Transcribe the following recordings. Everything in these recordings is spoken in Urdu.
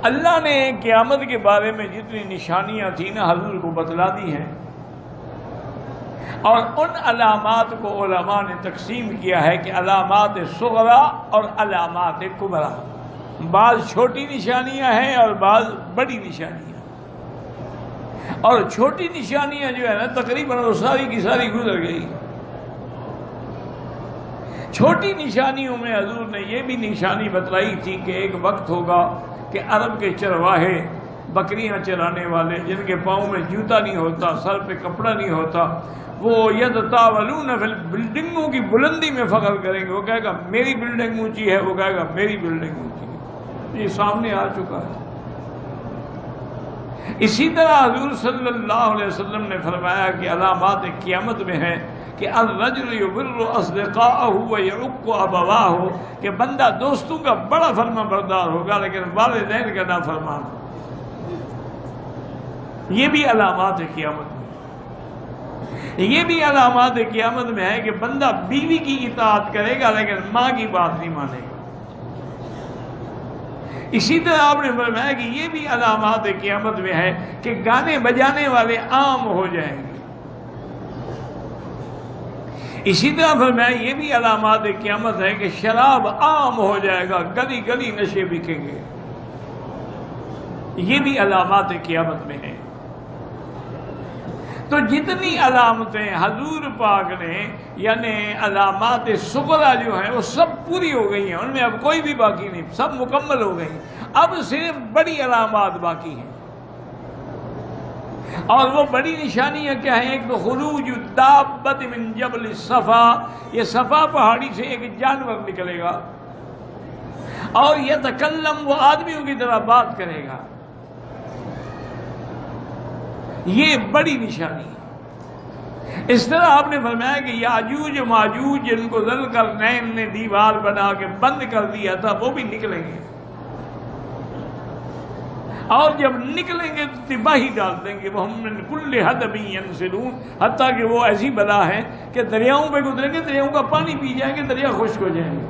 اللہ نے قیامت کے بارے میں جتنی نشانیاں تھیں نا حضور کو بتلا دی ہیں، اور ان علامات کو علماء نے تقسیم کیا ہے کہ علامات صغرا اور علامات کبرا، بعض چھوٹی نشانیاں ہیں اور بعض بڑی نشانیاں، اور چھوٹی نشانیاں جو ہے نا تقریباً وہ ساری کی ساری گزر گئی۔ چھوٹی نشانیوں میں حضور نے یہ بھی نشانی بتلائی تھی کہ ایک وقت ہوگا کہ عرب کے چرواہے، بکریاں چرانے والے جن کے پاؤں میں جوتا نہیں ہوتا، سر پہ کپڑا نہیں ہوتا، وہ یتطاولون فی بلڈنگوں کی بلندی میں فخر کریں گے۔ وہ کہے گا میری بلڈنگ اونچی ہے، وہ کہے گا میری بلڈنگ اونچی ہے۔ یہ سامنے آ چکا ہے۔ اسی طرح حضور صلی اللہ علیہ وسلم نے فرمایا کہ علامات قیامت میں ہے کہ الرجل یبر اصدقاءہ ویعق ابواہ، کہ بندہ دوستوں کا بڑا فرما بردار ہوگا لیکن والدین کا نافرمان ہوگا۔ یہ بھی علامات قیامت میں، یہ بھی علامات قیامت میں ہے کہ بندہ بیوی کی اطاعت کرے گا لیکن ماں کی بات نہیں مانے گا۔ اسی طرح آپ نے فرمایا کہ یہ بھی علامات قیامت میں ہے کہ گانے بجانے والے عام ہو جائیں گے۔ اسی طرح فرمایا یہ بھی علامات قیامت ہے کہ شراب عام ہو جائے گا، گلی گلی نشے بکیں گے۔ یہ بھی علامات قیامت میں ہے۔ تو جتنی علامتیں حضور پاک نے یعنی علامات صغرا جو ہیں وہ سب پوری ہو گئی ہیں، ان میں اب کوئی بھی باقی نہیں، سب مکمل ہو گئی۔ اب صرف بڑی علامات باقی ہیں، اور وہ بڑی نشانیاں کیا ہیں؟ ایک تو خروج الدابۃ من جبل صفا، یہ صفا پہاڑی سے ایک جانور نکلے گا اور یتکلم، وہ آدمیوں کی طرح بات کرے گا۔ یہ بڑی نشانی ہے۔ اس طرح آپ نے فرمایا کہ یاجوج ماجوج جن کو ذوالقرنین نے دیوار بنا کے بند کر دیا تھا وہ بھی نکلیں گے، اور جب نکلیں گے تو تباہی ڈال دیں گے۔ وہ ہم من کل حدب ینسلون، حتیٰ کہ وہ ایسی بلا ہے کہ دریاؤں پہ گزریں گے، دریاؤں کا پانی پی جائیں گے، دریا خشک ہو جائیں گے۔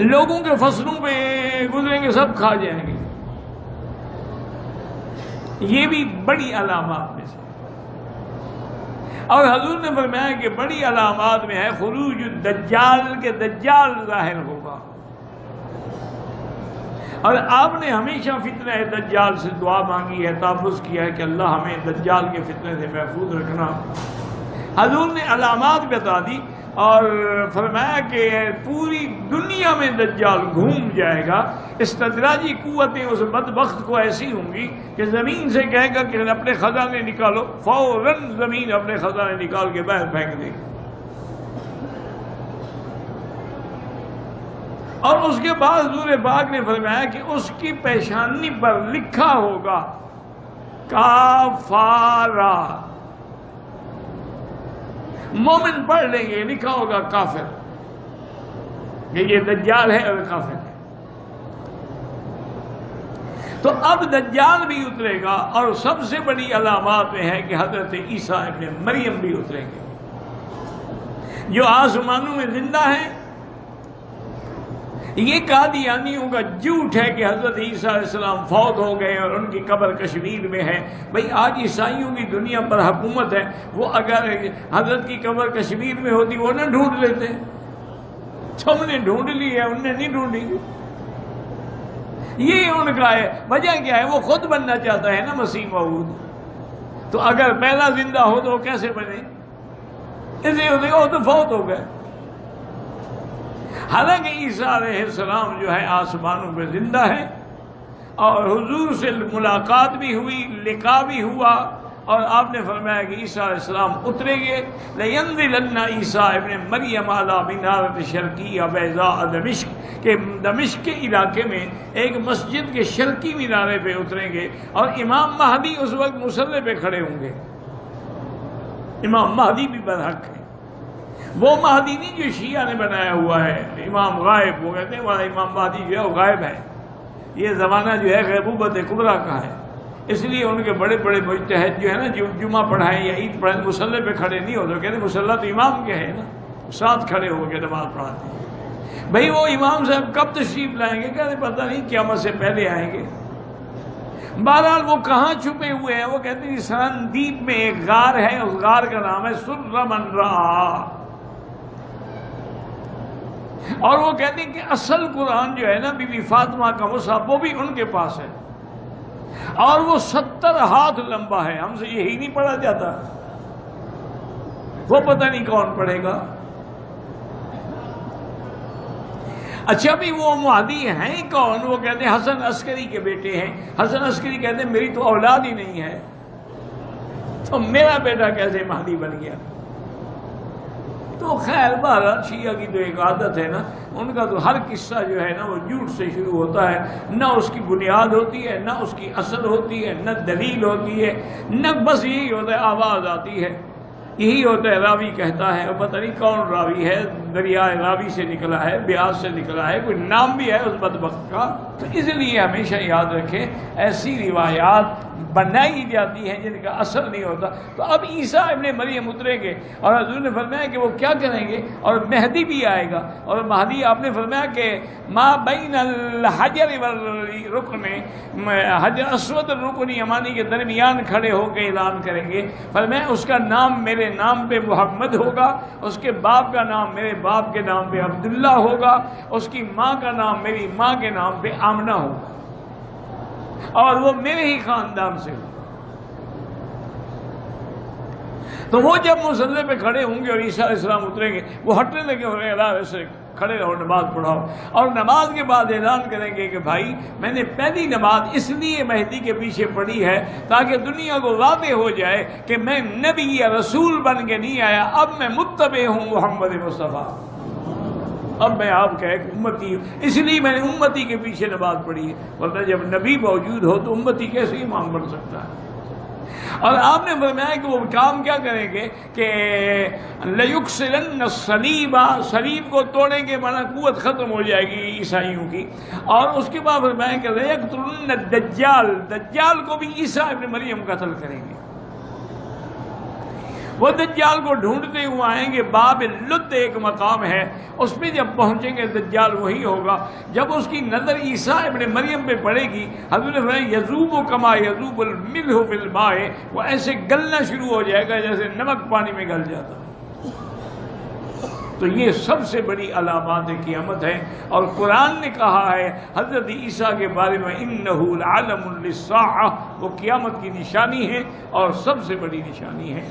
لوگوں کے فصلوں پہ گزریں گے، سب کھا جائیں گے۔ یہ بھی بڑی علامات میں سے۔ اور حضور نے فرمایا کہ بڑی علامات میں ہے خروج الدجال، کہ دجال ظاہر ہوگا۔ اور آپ نے ہمیشہ فتنہ دجال سے دعا مانگی ہے، تحفظ کیا ہے کہ اللہ ہمیں دجال کے فتنے سے محفوظ رکھنا۔ حضور نے علامات بتا دی اور فرمایا کہ پوری دنیا میں دجال گھوم جائے گا۔ استدراجی قوتیں اس بدبخت کو ایسی ہوں گی کہ زمین سے کہے گا کہ اپنے خزانے نکالو، فوراً زمین اپنے خزانے نکال کے باہر پھینک دے گی۔ اور اس کے بعد حضور پاک نے فرمایا کہ اس کی پیشانی پر لکھا ہوگا کافارا، مومن پڑھ لیں گے لکھا ہوگا کافر، کہ یہ دجال ہے اور کافر ہے۔ تو اب دجال بھی اترے گا، اور سب سے بڑی علامات میں ہے کہ حضرت عیسیٰ ابن مریم بھی اتریں گے، جو آسمانوں میں زندہ ہیں۔ یہ قادیانیوں کا جھوٹ ہے کہ حضرت عیسیٰ علیہ السلام فوت ہو گئے اور ان کی قبر کشمیر میں ہے۔ بھئی آج عیسائیوں کی دنیا پر حکومت ہے، وہ اگر حضرت کی قبر کشمیر میں ہوتی وہ نہ ڈھونڈ لیتے، ہم نے ڈھونڈ لی ہے، انہوں نے نہیں ڈھونڈی۔ یہ ان کا ہے۔ وجہ کیا ہے؟ وہ خود بننا چاہتا ہے نا مسیح موعود، تو اگر پہلا زندہ ہو تو وہ کیسے بنے؟ اس لیے وہ تو فوت ہو گئے۔ حالانکہ عیسیٰ علیہ السلام جو ہے آسمانوں پہ زندہ ہے، اور حضور سے ملاقات بھی ہوئی، لقاء بھی ہوا، اور آپ نے فرمایا کہ عیسیٰ علیہ السلام اتریں گے۔ لَيَنزِلَنَّ عیسیٰ ابن مریم علی منارۃ شرقیہ بیضاء دمشق، کہ دمشق کے علاقے میں ایک مسجد کے شرقی مینارے پہ اتریں گے، اور امام مہدی اس وقت مصلی پہ کھڑے ہوں گے۔ امام مہدی بھی برحق ہے، وہ مہدی نہیں جو شیعہ نے بنایا ہوا ہے، امام غائب، وہ کہتے ہیں ہمارا امام مہدی جو ہے وہ غائب ہے۔ یہ زمانہ جو ہے غیبوبت کبریٰ کا ہے، اس لیے ان کے بڑے بڑے مجتہد جو ہے نا، جمعہ پڑھائیں یا عید پڑھائیں مصلی پہ کھڑے نہیں ہوتے، کہتے ہیں مصلی تو امام کے ہے نا، ساتھ کھڑے ہو کے نماز پڑھاتے ہیں۔ بھئی وہ امام صاحب کب تشریف لائیں گے؟ کہتے پتہ نہیں قیامت سے پہلے آئیں گے۔ بہرحال وہ کہاں چھپے ہوئے ہیں؟ وہ کہتے ہیں سرندیپ میں ایک غار ہے، اس غار کا نام ہے سر من را، اور وہ کہتے ہیں کہ اصل قرآن جو ہے نا بی بی فاطمہ کا مصحف وہ بھی ان کے پاس ہے، اور وہ 70 ہاتھ لمبا ہے، ہم سے یہی نہیں پڑھا جاتا، وہ پتہ نہیں کون پڑھے گا۔ اچھا بھی وہ مہدی ہیں کون؟ وہ کہتے ہیں حسن عسکری کے بیٹے ہیں۔ حسن عسکری کہتے ہیں میری تو اولاد ہی نہیں ہے، تو میرا بیٹا کیسے مہدی بن گیا؟ تو خیر بہرحال شیعہ کی تو ایک عادت ہے نا، ان کا تو ہر قصہ جو ہے نا وہ جھوٹ سے شروع ہوتا ہے، نہ اس کی بنیاد ہوتی ہے، نہ اس کی اصل ہوتی ہے، نہ دلیل ہوتی ہے، نہ بس یہی ہوتا ہے آواز آتی ہے، یہی ہوتا ہے راوی کہتا ہے، اور پتہ نہیں کون راوی ہے، دریائے راوی سے نکلا ہے، بیاس سے نکلا ہے، کوئی نام بھی ہے اس بدبخت کا۔ تو اس لیے ہمیشہ یاد رکھیں ایسی روایات بنائی جاتی ہیں جن کا اثر نہیں ہوتا۔ تو اب عیسیٰ ابن مریم اتریں گے اور حضور نے فرمایا کہ وہ کیا کریں گے، اور مہدی بھی آئے گا، اور مہدی آپ نے فرمایا کہ ما بین الحجر والرکن، حجر اسود اور رکن یمانی کے درمیان کھڑے ہو کے اعلان کریں گے، فرمایا اس کا نام میرے نام پہ محمد ہوگا، اس کے باپ کا نام میرے باپ کے نام پہ عبداللہ ہوگا، اس کی ماں کا نام میری ماں کے نام پہ آمنہ ہوگا، اور وہ میرے ہی خاندان سے ہو۔ تو وہ جب مصلی پہ کھڑے ہوں گے اور عیسیٰ علیہ السلام اتریں گے، وہ ہٹنے لگے ہو رہے اللہ ویسے کھڑے رہو نماز پڑھاؤ، اور نماز کے بعد اعلان کریں گے کہ بھائی میں نے پہلی نماز اس لیے مہدی کے پیچھے پڑھی ہے تاکہ دنیا کو واضح ہو جائے کہ میں نبی یا رسول بن کے نہیں آیا، اب میں متبع ہوں محمد مصطفیٰ، اب میں آپ کا ایک امتی ہوں، اس لیے میں نے امتی کے پیچھے نماز پڑھی ہے، ورنہ جب نبی موجود ہو تو امتی کیسے امام بن سکتا ہے؟ اور آپ نے فرمایا کہ وہ کام کیا کریں گے کہ لَيُكْسِرَنَّ الصَّلِيبَ، صلیب کو توڑیں گے، مانا قوت ختم ہو جائے گی عیسائیوں کی، اور اس کے بعد فرمایا کہ لَيَقْتُلُنَّ الدَّجَّالَ، دجال کو بھی عیسیٰ ابن مریم قتل کریں گے۔ وہ دجال کو ڈھونڈتے ہوئے آئیں گے، باب لد ایک مقام ہے، اس پہ جب پہنچیں گے دجال وہی ہوگا، جب اس کی نظر عیسیٰ ابن مریم پہ پڑے گی، حضور نے فرمایا یذوب کما یذوب الملح فی الماء، وہ ایسے گلنا شروع ہو جائے گا جیسے نمک پانی میں گل جاتا ہے۔ تو یہ سب سے بڑی علامات قیامت ہے، اور قرآن نے کہا ہے حضرت عیسیٰ کے بارے میں انہ لعلم للساعہ، وہ قیامت کی نشانی ہے اور سب سے بڑی نشانی ہے۔